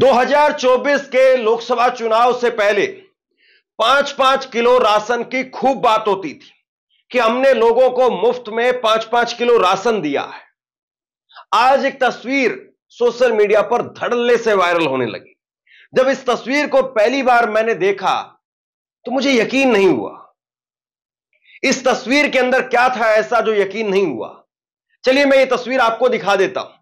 2024 के लोकसभा चुनाव से पहले 5-5 किलो राशन की खूब बात होती थी कि हमने लोगों को मुफ्त में 5-5 किलो राशन दिया है। आज एक तस्वीर सोशल मीडिया पर धड़ल्ले से वायरल होने लगी। जब इस तस्वीर को पहली बार मैंने देखा तो मुझे यकीन नहीं हुआ। इस तस्वीर के अंदर क्या था ऐसा जो यकीन नहीं हुआ? चलिए मैं ये तस्वीर आपको दिखा देता हूं।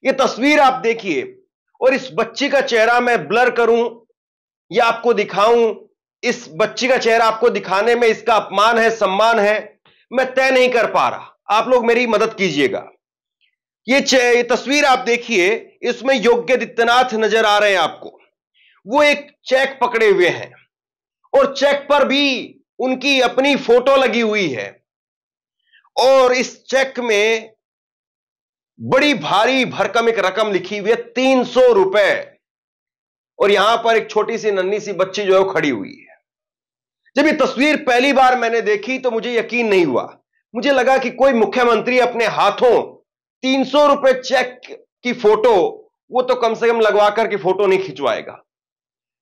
ये तस्वीर आप देखिए और इस बच्ची का चेहरा मैं ब्लर करूं या आपको दिखाऊं, इस बच्ची का चेहरा आपको दिखाने में इसका अपमान है, सम्मान है, मैं तय नहीं कर पा रहा। आप लोग मेरी मदद कीजिएगा। ये तस्वीर आप देखिए, इसमें योगी आदित्यनाथ नजर आ रहे हैं आपको। वो एक चेक पकड़े हुए हैं और चेक पर भी उनकी अपनी फोटो लगी हुई है और इस चेक में बड़ी भारी भरकम एक रकम लिखी हुई है, 300 रुपए। और यहां पर एक छोटी सी नन्ही सी बच्ची जो है वो खड़ी हुई है। जब ये तस्वीर पहली बार मैंने देखी तो मुझे यकीन नहीं हुआ। मुझे लगा कि कोई मुख्यमंत्री अपने हाथों 300 रुपए चेक की फोटो वो तो कम से कम लगवा करके फोटो नहीं खिंचवाएगा।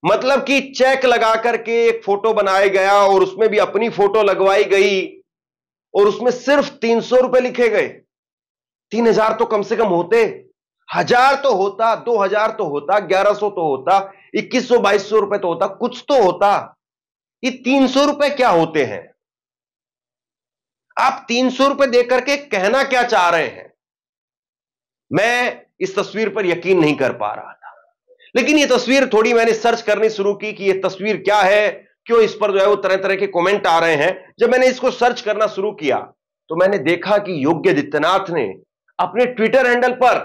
मतलब कि चेक लगा करके एक फोटो बनाया गया और उसमें भी अपनी फोटो लगवाई गई और उसमें सिर्फ 300 रुपए लिखे गए। 3000 तो कम से कम होते, 1000 तो होता, 2000 तो होता, 1100 तो होता, 2100-2200 रुपए तो होता, कुछ तो होता। ये 300 रुपए क्या होते हैं? आप 300 रुपए देकर के कहना क्या चाह रहे हैं? मैं इस तस्वीर पर यकीन नहीं कर पा रहा था, लेकिन ये तस्वीर थोड़ी मैंने सर्च करनी शुरू की कि ये तस्वीर क्या है, क्यों इस पर जो है वो तरह तरह के कमेंट आ रहे हैं। जब मैंने इसको सर्च करना शुरू किया तो मैंने देखा कि योगी आदित्यनाथ ने अपने ट्विटर हैंडल पर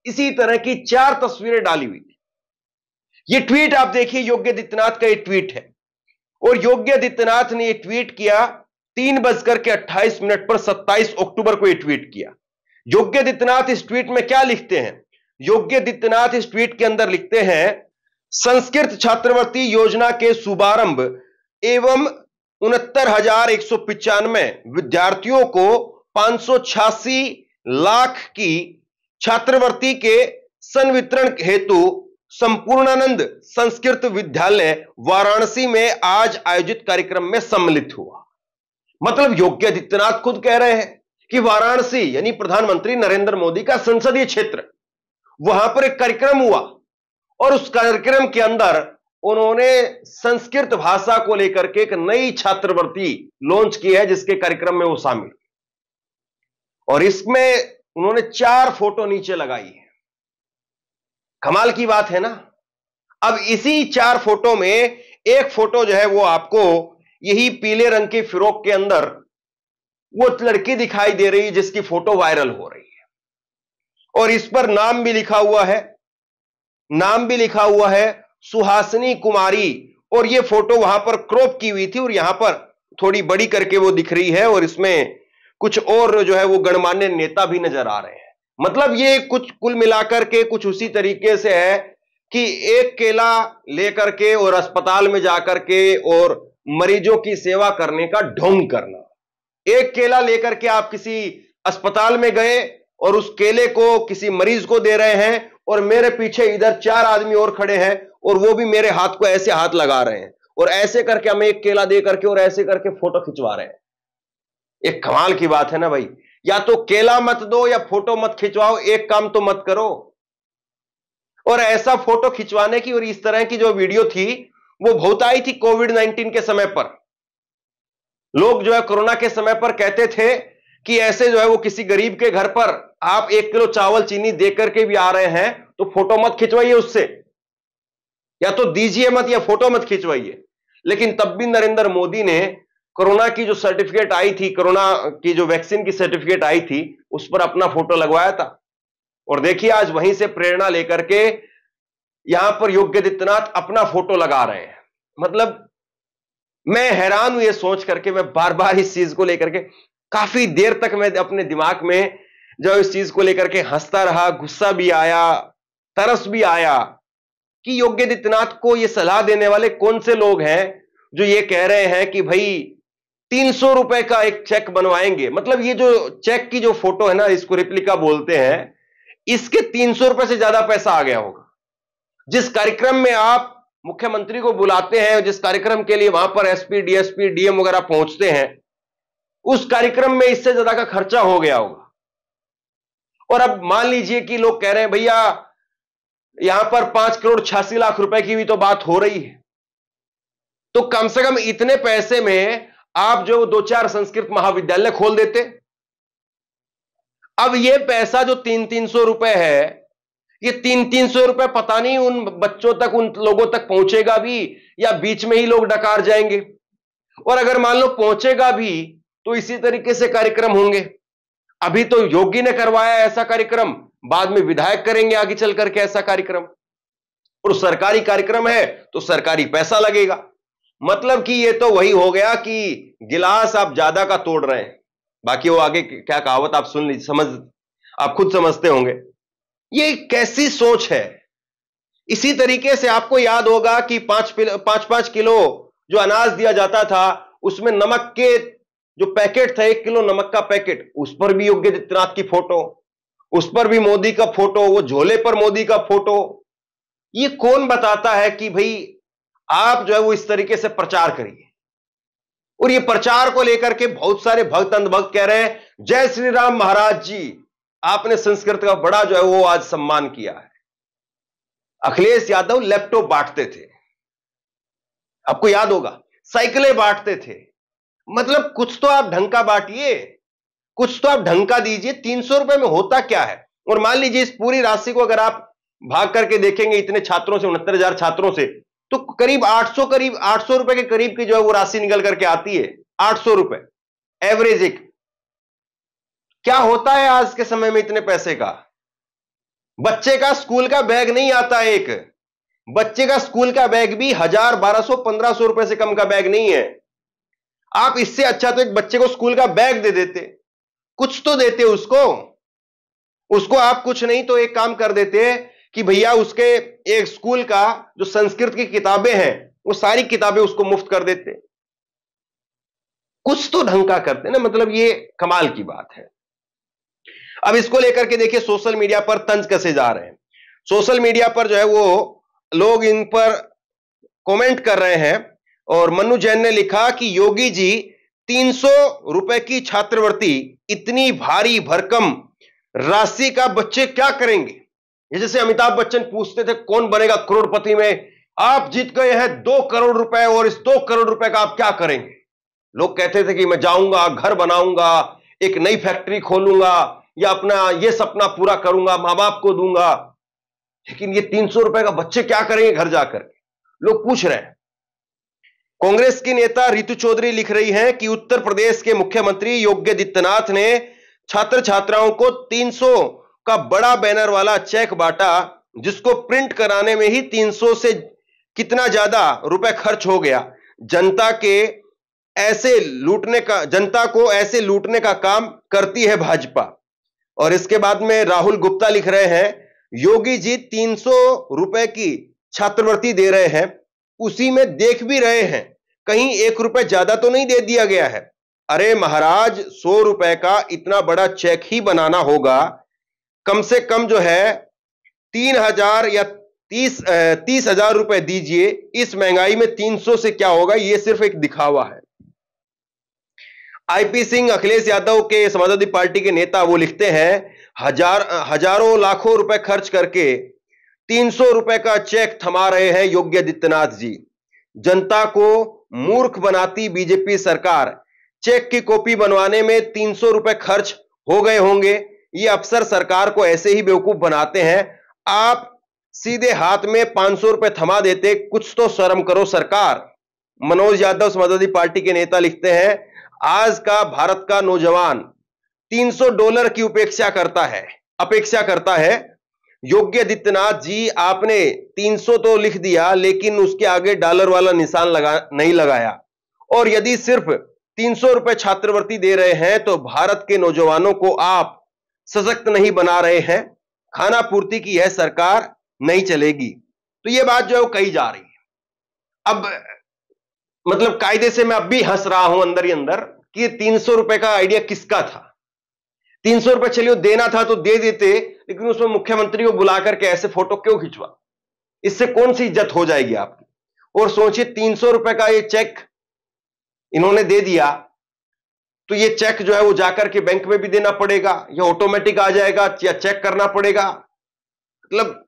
इसी तरह की 4 तस्वीरें डाली हुई थी। ये ट्वीट आप देखिए, योगी आदित्यनाथ का ये ट्वीट है और योगी आदित्यनाथ ने ये ट्वीट किया 3:28 पर 27 अक्टूबर को ये ट्वीट किया। योगी आदित्यनाथ इस ट्वीट में क्या लिखते हैं? योगी आदित्यनाथ इस ट्वीट के अंदर लिखते हैं, संस्कृत छात्रवृत्ति योजना के शुभारंभ एवं 69,195 विद्यार्थियों को 586 लाख की छात्रवृत्ति के संवितरण हेतु संपूर्णानंद संस्कृत विद्यालय वाराणसी में आज आयोजित कार्यक्रम में सम्मिलित हुआ। मतलब योगी आदित्यनाथ खुद कह रहे हैं कि वाराणसी यानी प्रधानमंत्री नरेंद्र मोदी का संसदीय क्षेत्र, वहां पर एक कार्यक्रम हुआ और उस कार्यक्रम के अंदर उन्होंने संस्कृत भाषा को लेकर के एक नई छात्रवृत्ति लॉन्च की है, जिसके कार्यक्रम में वो शामिल और इसमें उन्होंने 4 फोटो नीचे लगाई है। कमाल की बात है ना। अब इसी 4 फोटो में एक फोटो जो है वो आपको यही पीले रंग की फ्रॉक के अंदर वो लड़की दिखाई दे रही है जिसकी फोटो वायरल हो रही है और इस पर नाम भी लिखा हुआ है सुहासिनी कुमारी। और ये फोटो वहां पर क्रॉप की हुई थी और यहां पर थोड़ी बड़ी करके वो दिख रही है और इसमें कुछ और जो है वो गणमान्य नेता भी नजर आ रहे हैं। मतलब ये कुछ कुल मिलाकर के कुछ उसी तरीके से है कि एक केला लेकर के और अस्पताल में जाकर के और मरीजों की सेवा करने का ढोंग करना। एक केला लेकर के आप किसी अस्पताल में गए और उस केले को किसी मरीज को दे रहे हैं और मेरे पीछे इधर 4 आदमी और खड़े हैं और वो भी मेरे हाथ को ऐसे हाथ लगा रहे हैं और ऐसे करके हमें एक केला दे करके और ऐसे करके फोटो खिंचवा रहे हैं। एक कमाल की बात है ना भाई। या तो केला मत दो या फोटो मत खिंचवाओ, एक काम तो मत करो। और ऐसा फोटो खिंचवाने की और इस तरह की जो वीडियो थी वो बहुत आई थी कोविड-19 के समय पर। लोग जो है कोरोना के समय पर कहते थे कि ऐसे जो है वो किसी गरीब के घर पर आप 1 किलो चावल चीनी देकर के भी आ रहे हैं तो फोटो मत खिंचवाइए उससे, या तो दीजिए मत या फोटो मत खिंचवाइए। लेकिन तब भी नरेंद्र मोदी ने कोरोना की जो सर्टिफिकेट आई थी, कोरोना की जो वैक्सीन की सर्टिफिकेट आई थी, उस पर अपना फोटो लगवाया था। और देखिए आज वहीं से प्रेरणा लेकर के यहां पर योगी आदित्यनाथ अपना फोटो लगा रहे हैं। मतलब मैं हैरान हूं ये सोच करके, मैं बार बार इस चीज को लेकर के काफी देर तक मैं अपने दिमाग में जो इस चीज को लेकर के हंसता रहा, गुस्सा भी आया, तरस भी आया कि योगी आदित्यनाथ को ये सलाह देने वाले कौन से लोग हैं जो ये कह रहे हैं कि भाई 300 रुपए का एक चेक बनवाएंगे। मतलब ये जो चेक की जो फोटो है ना, इसको रिप्लिका बोलते हैं, इसके 300 रुपए से ज्यादा पैसा आ गया होगा। जिस कार्यक्रम में आप मुख्यमंत्री को बुलाते हैं, जिस कार्यक्रम के लिए वहां पर एसपी, डीएसपी, डीएम वगैरह पहुंचते हैं, उस कार्यक्रम में इससे ज्यादा का खर्चा हो गया होगा। और अब मान लीजिए कि लोग कह रहे हैं भैया यहां पर 5,86,00,000 रुपए की भी तो बात हो रही है, तो कम से कम इतने पैसे में आप जो 2-4 संस्कृत महाविद्यालय खोल देते। अब ये पैसा जो 300-300 रुपए है, ये 300-300 रुपए पता नहीं उन बच्चों तक, उन लोगों तक पहुंचेगा भी या बीच में ही लोग डकार जाएंगे। और अगर मान लो पहुंचेगा भी तो इसी तरीके से कार्यक्रम होंगे। अभी तो योगी ने करवाया ऐसा कार्यक्रम, बाद में विधायक करेंगे आगे चल करके ऐसा कार्यक्रम, और सरकारी कार्यक्रम है तो सरकारी पैसा लगेगा। मतलब कि ये तो वही हो गया कि गिलास आप ज्यादा का तोड़ रहे हैं। बाकी वो आगे क्या कहावत आप सुन लीजिए, आप खुद समझते होंगे। ये कैसी सोच है। इसी तरीके से आपको याद होगा कि 5-5 किलो जो अनाज दिया जाता था, उसमें नमक के जो पैकेट था, 1 किलो नमक का पैकेट, उस पर भी योगी आदित्यनाथ की फोटो, उस पर भी मोदी का फोटो, वो झोले पर मोदी का फोटो। ये कौन बताता है कि भाई आप जो है वो इस तरीके से प्रचार करिए। और ये प्रचार को लेकर के बहुत सारे भक्त अंधभक्त कह रहे हैं जय श्री राम महाराज जी, आपने संस्कृत का बड़ा जो है वो आज सम्मान किया है। अखिलेश यादव लैपटॉप बांटते थे, आपको याद होगा, साइकिलें बांटते थे। मतलब कुछ तो आप ढंग का बांटिए, कुछ तो आप ढंग का दीजिए। 300 रुपए में होता क्या है। और मान लीजिए इस पूरी राशि को अगर आप भाग करके देखेंगे इतने छात्रों से, 69,000 छात्रों से, तो करीब 800 रुपए के करीब की जो है वो राशि निकल करके आती है। 800 रुपए एवरेज। एक क्या होता है आज के समय में इतने पैसे का। बच्चे का स्कूल का बैग नहीं आता, एक बच्चे का स्कूल का बैग भी 1,000, 1,200, 1,500 रुपए से कम का बैग नहीं है। आप इससे अच्छा तो एक बच्चे को स्कूल का बैग दे देते, कुछ तो देते उसको आप कुछ नहीं तो एक काम कर देते कि भैया उसके एक स्कूल का जो संस्कृत की किताबें हैं वो सारी किताबें उसको मुफ्त कर देते। कुछ तो ढंग का करते ना। मतलब ये कमाल की बात है। अब इसको लेकर के देखिए सोशल मीडिया पर तंज कसे जा रहे हैं। सोशल मीडिया पर जो है वो लोग इन पर कमेंट कर रहे हैं। और मनु जैन ने लिखा कि योगी जी 300 रुपए की छात्रवृत्ति, इतनी भारी भरकम राशि का बच्चे क्या करेंगे। ये जैसे अमिताभ बच्चन पूछते थे कौन बनेगा करोड़पति में, आप जीत गए हैं 2 करोड़ रुपए और इस 2 करोड़ रुपए का आप क्या करेंगे। लोग कहते थे कि मैं जाऊंगा, घर बनाऊंगा, एक नई फैक्ट्री खोलूंगा या अपना ये सपना पूरा करूंगा, मां बाप को दूंगा। लेकिन ये 300 रुपए का बच्चे क्या करेंगे घर जाकर, लोग पूछ रहे हैं। कांग्रेस की नेता रितु चौधरी लिख रही हैं कि उत्तर प्रदेश के मुख्यमंत्री योगी आदित्यनाथ ने छात्र छात्राओं को 300 का बड़ा बैनर वाला चेक बांटा, जिसको प्रिंट कराने में ही 300 से कितना ज्यादा रुपए खर्च हो गया। जनता को ऐसे लूटने का काम करती है भाजपा। और इसके बाद में राहुल गुप्ता लिख रहे हैं योगी जी 300 रुपए की छात्रवृत्ति दे रहे हैं, उसी में देख भी रहे हैं कहीं 1 रुपए ज्यादा तो नहीं दे दिया गया है। अरे महाराज 100 रुपए का इतना बड़ा चेक ही बनाना होगा, कम से कम जो है 3,000 या 30,000 रुपए दीजिए। इस महंगाई में 300 से क्या होगा, यह सिर्फ एक दिखावा है। आईपी सिंह अखिलेश यादव के समाजवादी पार्टी के नेता वो लिखते हैं हजारों लाखों रुपए खर्च करके 300 रुपए का चेक थमा रहे हैं योगी आदित्यनाथ जी। जनता को मूर्ख बनाती बीजेपी सरकार। चेक की कॉपी बनवाने में 300 रुपए खर्च हो गए होंगे। ये अफसर सरकार को ऐसे ही बेवकूफ बनाते हैं। आप सीधे हाथ में 500 रुपए थमा देते, कुछ तो शर्म करो सरकार। मनोज यादव समाजवादी पार्टी के नेता लिखते हैं आज का भारत का नौजवान $300 की अपेक्षा करता है। योगी आदित्यनाथ जी आपने 300 तो लिख दिया, लेकिन उसके आगे डॉलर वाला निशान नहीं लगाया। और यदि सिर्फ 300 रुपए छात्रवृत्ति दे रहे हैं तो भारत के नौजवानों को आप सशक्त नहीं बना रहे हैं। खाना पूर्ति की यह सरकार नहीं चलेगी। तो यह बात जो है वो कही जा रही है। अब मतलब कायदे से मैं अब भी हंस रहा हूं अंदर ही अंदर कि 300 रुपए का आइडिया किसका था। 300 रुपए चलिए देना था तो दे देते, लेकिन उसमें मुख्यमंत्री को बुला करके ऐसे फोटो क्यों खिंचवा। इससे कौन सी इज्जत हो जाएगी आपकी? और सोचिए 300 रुपए का ये चेक इन्होंने दे दिया, तो ये चेक जो है वो जाकर के बैंक में भी देना पड़ेगा या ऑटोमेटिक आ जाएगा या चेक करना पड़ेगा? मतलब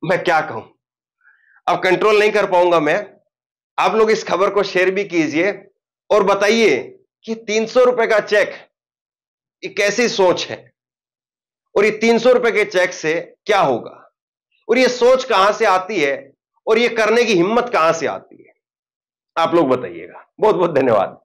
मैं क्या कहूं, अब कंट्रोल नहीं कर पाऊंगा मैं। आप लोग इस खबर को शेयर भी कीजिए और बताइए कि 300 रुपए का चेक ये कैसी सोच है, और ये 300 रुपए के चेक से क्या होगा, और ये सोच कहां से आती है, और ये करने की हिम्मत कहां से आती है? आप लोग बताइएगा। बहुत बहुत धन्यवाद।